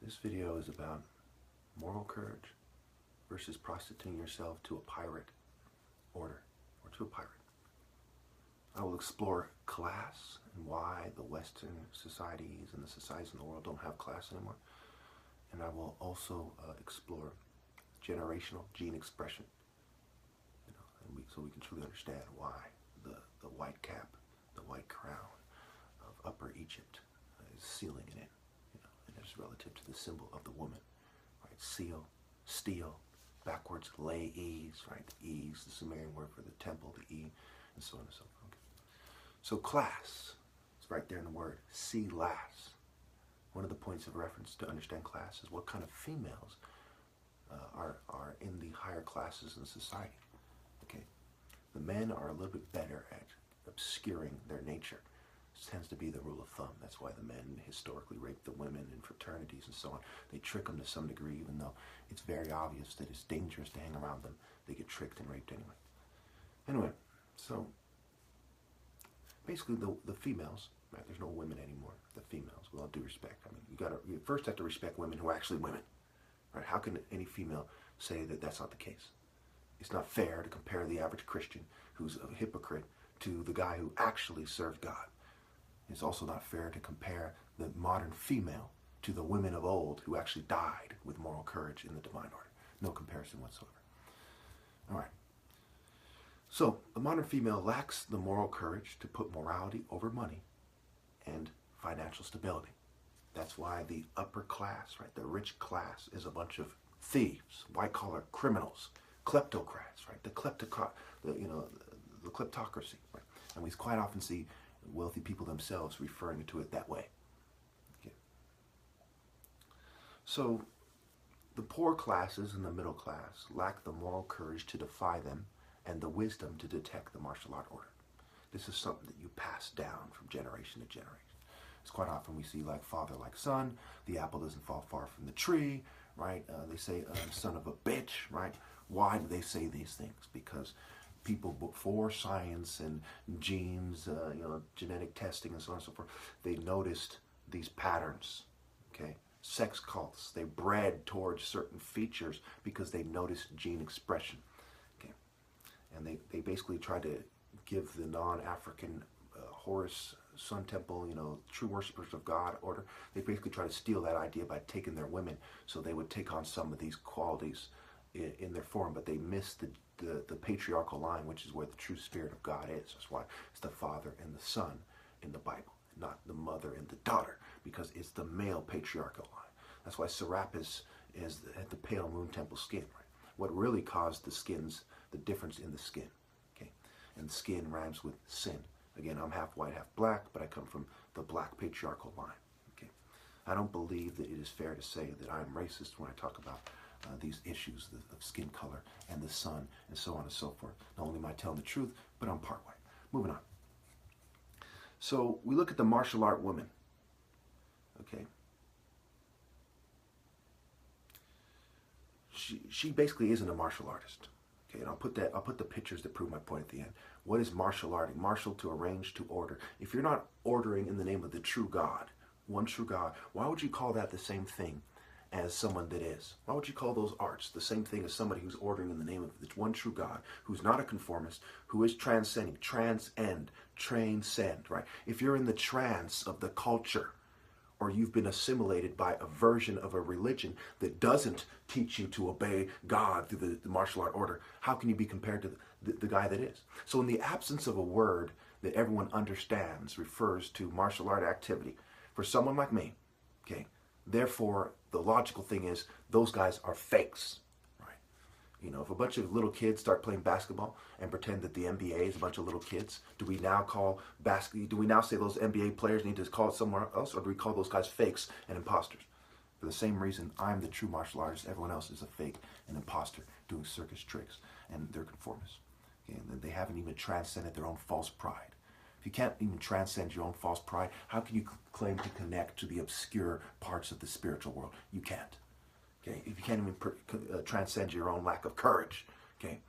This video is about moral courage versus prostituting yourself to a pirate order or to a pirate. I will explore class and why the Western societies and the societies in the world don't have class anymore. And I will also explore generational gene expression, so we can truly understand why the white cap, the white crown of Upper Egypt is sealing it in, and it's relative to the symbol of the woman, right? Seal, steal, backwards, lay, ease, right? The ease, the Sumerian word for the temple, the e, and so on and so forth. Okay. So class, it's right there in the word, see lass. One of the points of reference to understand class is what kind of females are in the higher classes in society. Okay, the men are a little bit better at obscuring their nature. This tends to be the rule of thumb. That's why the men historically rape the women in fraternities and so on. They trick them to some degree, even though it's very obvious that it's dangerous to hang around them. They get tricked and raped anyway. Anyway, so basically the females, right? There's no women anymore. The females, with all due respect. I mean, you first have to respect women who are actually women, right? How can any female say that that's not the case? It's not fair to compare the average Christian who's a hypocrite to the guy who actually served God. It's also not fair to compare the modern female to the women of old who actually died with moral courage in the divine order. No comparison whatsoever. All right. So the modern female lacks the moral courage to put morality over money and financial stability. That's why the upper class, right, the rich class, is a bunch of thieves, white-collar criminals, kleptocrats, right, the kleptocracy, right? And we quite often see wealthy people themselves referring to it that way. Okay. So the poor classes and the middle class lack the moral courage to defy them and the wisdom to detect the martial art order. This is something that you pass down from generation to generation. It's quite often we see like father, like son. The apple doesn't fall far from the tree, right? They say son of a bitch, right? Why do they say these things? Because people before science and genes, genetic testing and so on and so forth, they noticed these patterns, okay? Sex cults, they bred towards certain features because they noticed gene expression, okay? And they basically tried to give the non-African Horus Sun Temple, true worshippers of God order, they basically try to steal that idea by taking their women so they would take on some of these qualities in their form, but they missed the patriarchal line, which is where the true spirit of God is. That's why it's the father and the son in the Bible, not the mother and the daughter, because it's the male patriarchal line. That's why Serapis is at the pale moon temple skin, right? What really caused the difference in the skin, okay? And skin rhymes with sin. Again, I'm half white, half black, but I come from the black patriarchal line, okay? I don't believe that it is fair to say that I'm racist when I talk about these issues of skin color and the sun and so on and so forth. Not only am I telling the truth, but I'm part white. Moving on. So we look at the martial art woman, okay? She basically isn't a martial artist. Okay, and I'll put the pictures that prove my point at the end. What is martial art? Martial, to arrange, to order. If you're not ordering in the name of the true God, one true God, why would you call that the same thing as someone that is? Why would you call those arts the same thing as somebody who's ordering in the name of the one true God, who's not a conformist, who is transcending, transcend, right? If you're in the trance of the culture, or you've been assimilated by a version of a religion that doesn't teach you to obey God through the martial art order, how can you be compared to the guy that is? So in the absence of a word that everyone understands refers to martial art activity, for someone like me, okay, therefore the logical thing is those guys are fakes, right? If a bunch of little kids start playing basketball and pretend that the NBA is a bunch of little kids, do we now say those NBA players need to call it somewhere else, or do we call those guys fakes and imposters? For the same reason, I'm the true martial artist. Everyone else is a fake and imposter doing circus tricks, and they're conformists. Okay? And they haven't even transcended their own false pride. If you can't even transcend your own false pride, how can you claim to connect to the obscure parts of the spiritual world? You can't. Okay? If you can't even transcend your own lack of courage, okay?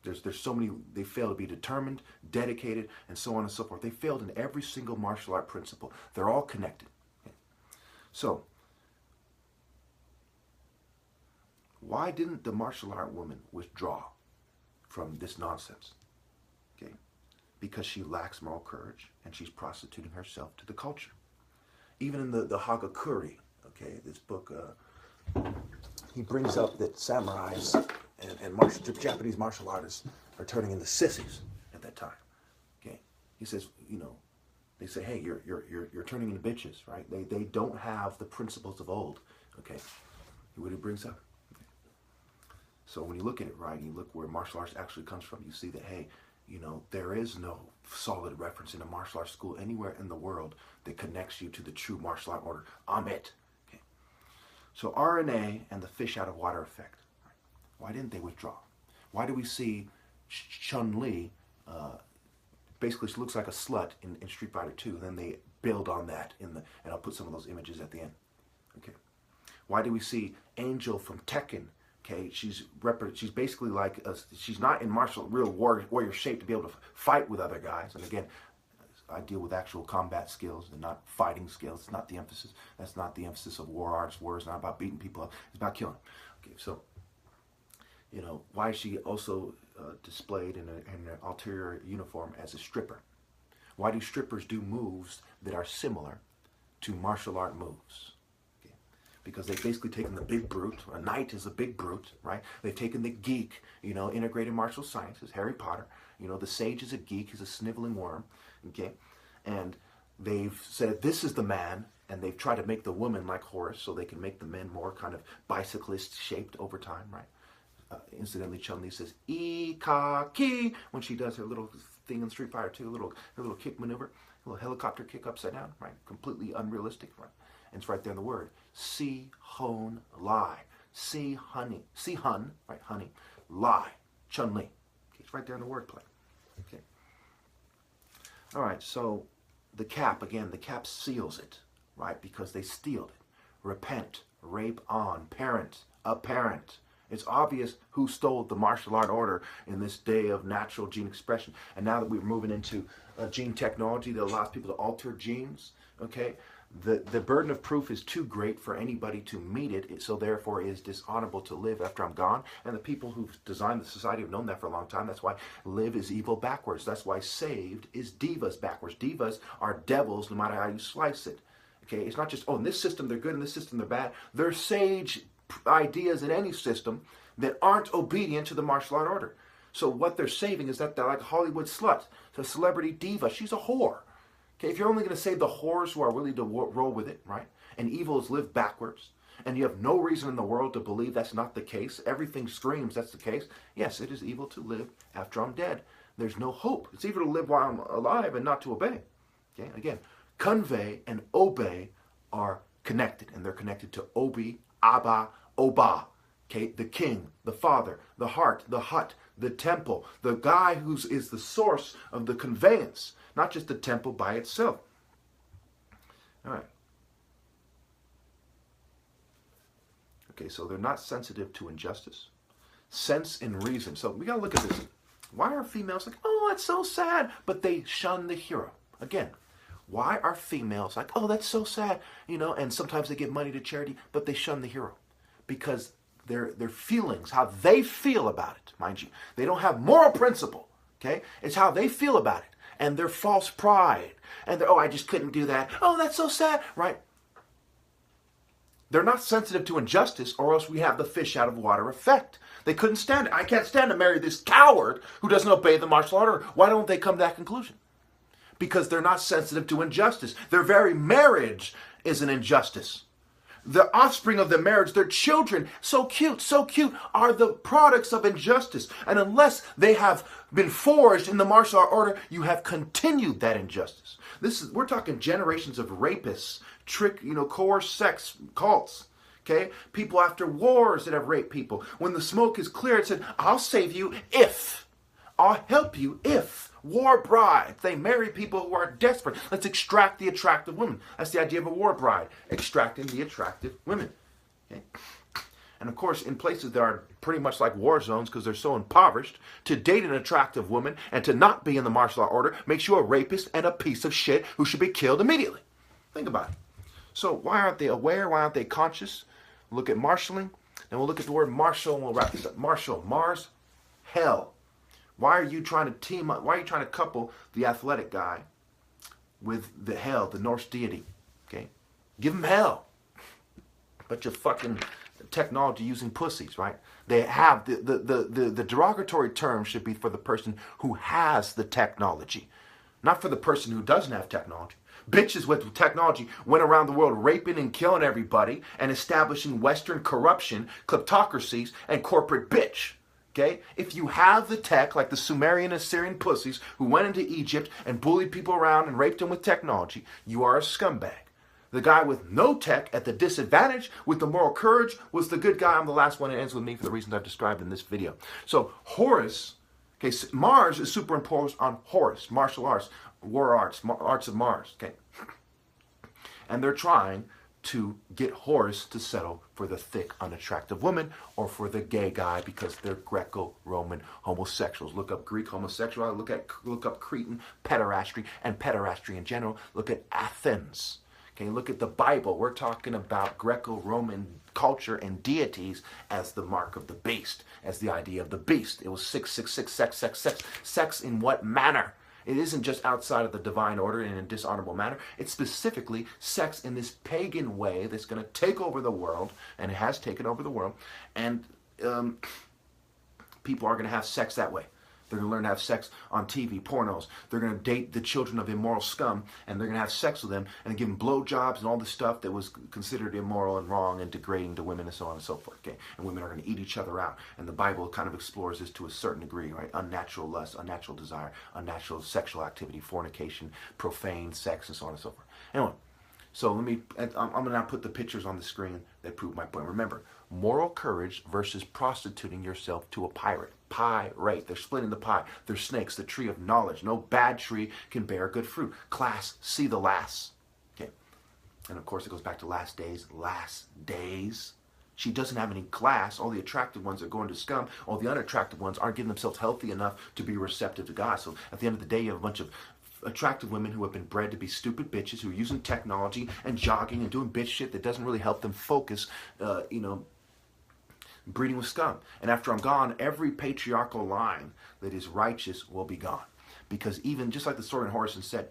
There's so many, they fail to be determined, dedicated, and so on and so forth. They failed in every single martial art principle. They're all connected. Okay? So Why didn't the martial art woman withdraw from this nonsense? Okay, because she lacks moral courage and she's prostituting herself to the culture. Even in the Hagakure, okay, this book, he brings up that samurais and Japanese martial artists are turning into sissies at that time. Okay, he says, they say, hey, you're turning into bitches, right? They don't have the principles of old. Okay, what he brings up. Okay. So when you look at it, right, you look where martial arts actually comes from. You see that, hey, there is no solid reference in a martial arts school anywhere in the world that connects you to the true martial art order. Amit. Okay. So RNA and the fish out of water effect. Right? Why didn't they withdraw? Why do we see Chun-Li, basically she looks like a slut in Street Fighter 2, and then they build on that and I'll put some of those images at the end. Okay. Why do we see Angel from Tekken? Okay, she's basically like she's not in real warrior shape to be able to fight with other guys. And again, I deal with actual combat skills and not fighting skills. It's not the emphasis. That's not the emphasis of war arts. War is not about beating people up. It's about killing. Okay, so why is she also displayed in an ulterior uniform as a stripper? Why do strippers do moves that are similar to martial art moves? Because they've basically taken the big brute. A knight is a big brute, right? They've taken the geek, integrated martial sciences, Harry Potter. The sage is a geek, he's a sniveling worm, okay? And they've said, this is the man, and they've tried to make the woman like Horus so they can make the men more kind of bicyclist-shaped over time, right? Incidentally, Chun-Li says, "Ika-ki," when she does her little thing in Street Fighter 2, her little kick maneuver, a little helicopter kick upside down, right? Completely unrealistic, right? And it's right there in the word. Si-hon lie. Si-hun, right, honey, lie. Chun-Li. Okay, it's right there in the wordplay. Okay. All right, so the cap seals it, right, because they stealed it. Repent, rape on, parent, apparent. It's obvious who stole the martial art order in this day of natural gene expression. And now that we're moving into gene technology that allows people to alter genes, okay, the burden of proof is too great for anybody to meet it, so therefore it is dishonorable to live after I'm gone. And the people who've designed the society have known that for a long time. That's why live is evil backwards. That's why saved is divas backwards. Divas are devils no matter how you slice it. Okay, it's not just, in this system they're good, in this system they're bad. They're sage ideas in any system that aren't obedient to the martial art order. So what they're saving is that they're like a Hollywood slut. So celebrity diva, she's a whore. Okay, if you're only going to save the whores who are willing to roll with it, right? And evil is lived backwards, and you have no reason in the world to believe that's not the case. Everything screams that's the case. Yes, it is evil to live after I'm dead. There's no hope. It's evil to live while I'm alive and not to obey. Okay, again, convey and obey are connected, and they're connected to obi, abba, oba. Okay, the king, the father, the heart, the hut, the temple, the guy who is the source of the conveyance, not just the temple by itself. All right. Okay, so they're not sensitive to injustice. Sense and reason. So we got to look at this. Why are females like, oh, that's so sad, but they shun the hero? Again, why are females like, oh, that's so sad, and sometimes they give money to charity, but they shun the hero? Because their feelings, how they feel about it, mind you. They don't have moral principle, okay? It's how they feel about it. And their false pride. And they're, I just couldn't do that. Oh, that's so sad, right? They're not sensitive to injustice, or else we have the fish out of water effect. They couldn't stand it. I can't stand to marry this coward who doesn't obey the martial art order. Why don't they come to that conclusion? Because they're not sensitive to injustice. Their very marriage is an injustice. The offspring of the marriage, their children, so cute, are the products of injustice. And unless they have been forged in the martial art order, you have continued that injustice. We're talking generations of rapists, coerced sex cults. Okay? People after wars that have raped people. When the smoke is clear, it said, I'll save you if. I'll help you if. War brides. They marry people who are desperate. Let's extract the attractive women. That's the idea of a war bride. Extracting the attractive women. Okay? And of course, in places that are pretty much like war zones because they're so impoverished, to date an attractive woman and to not be in the martial art order makes you a rapist and a piece of shit who should be killed immediately. Think about it. So why aren't they aware? Why aren't they conscious? Look at marshalling. Then we'll look at the word martial and we'll wrap this up. Martial, Mars, hell. Why are you trying to team up? Why are you trying to couple the athletic guy with the hell, the Norse deity? Okay? Give him hell. But you're fucking technology using pussies, right? They have the derogatory term should be for the person who has the technology, not for the person who doesn't have technology. Bitches with technology went around the world raping and killing everybody and establishing Western corruption, kleptocracies, and corporate bitch. Okay? If you have the tech, like the Sumerian and Assyrian pussies who went into Egypt and bullied people around and raped them with technology, you are a scumbag. The guy with no tech at the disadvantage with the moral courage was the good guy. I'm the last one. It ends with me for the reasons I've described in this video. So Horus, okay, Mars is superimposed on Horus, martial arts, war arts, arts of Mars, okay? And they're trying to get Horus to settle for the thick, unattractive woman or for the gay guy because they're Greco-Roman homosexuals. Look up Greek homosexuality, look up Cretan pederasty and pederasty in general. Look at Athens. Okay, look at the Bible. We're talking about Greco-Roman culture and deities as the mark of the beast, as the idea of the beast. It was 666, sex in what manner? It isn't just outside of the divine order in a dishonorable manner. It's specifically sex in this pagan way that's going to take over the world, and it has taken over the world, and people are going to have sex that way. They're going to learn to have sex on TV, pornos. They're going to date the children of immoral scum, and they're going to have sex with them and give them blowjobs and all this stuff that was considered immoral and wrong and degrading to women and so on and so forth. Okay? And women are going to eat each other out. And the Bible kind of explores this to a certain degree, right? Unnatural lust, unnatural desire, unnatural sexual activity, fornication, profane sex, and so on and so forth. Anyway, so I'm going to now put the pictures on the screen that prove my point. Remember, moral courage versus prostituting yourself to a pirate. Pirate. They're splitting the pie. They're snakes. The tree of knowledge. No bad tree can bear good fruit. Class, see the lass. Okay. And of course it goes back to last days. Last days. She doesn't have any class. All the attractive ones are going to scum. All the unattractive ones aren't getting themselves healthy enough to be receptive to God. So at the end of the day, you have a bunch of attractive women who have been bred to be stupid bitches who are using technology and jogging and doing bitch shit that doesn't really help them focus, breeding with scum. And after I'm gone, every patriarchal line that is righteous will be gone. Because even, just like the story in Horus and Set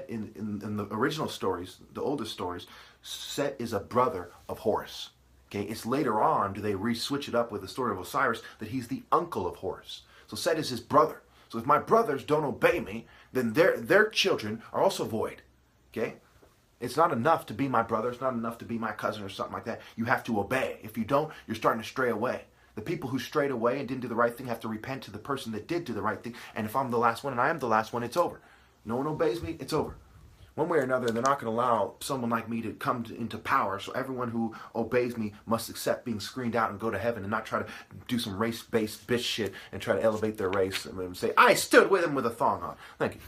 in the original stories, the oldest stories, Set is a brother of Horus. Okay, it's later on do they re-switch it up with the story of Osiris that he's the uncle of Horus. So Set is his brother. So if my brothers don't obey me, then their children are also void. Okay? It's not enough to be my brother. It's not enough to be my cousin or something like that. You have to obey. If you don't, you're starting to stray away. The people who strayed away and didn't do the right thing have to repent to the person that did do the right thing. And if I'm the last one, and I am the last one, it's over. No one obeys me, it's over. One way or another, they're not going to allow someone like me to come into power. So everyone who obeys me must accept being screened out and go to heaven and not try to do some race-based bitch shit and try to elevate their race and say, I stood with him with a thong on. Thank you.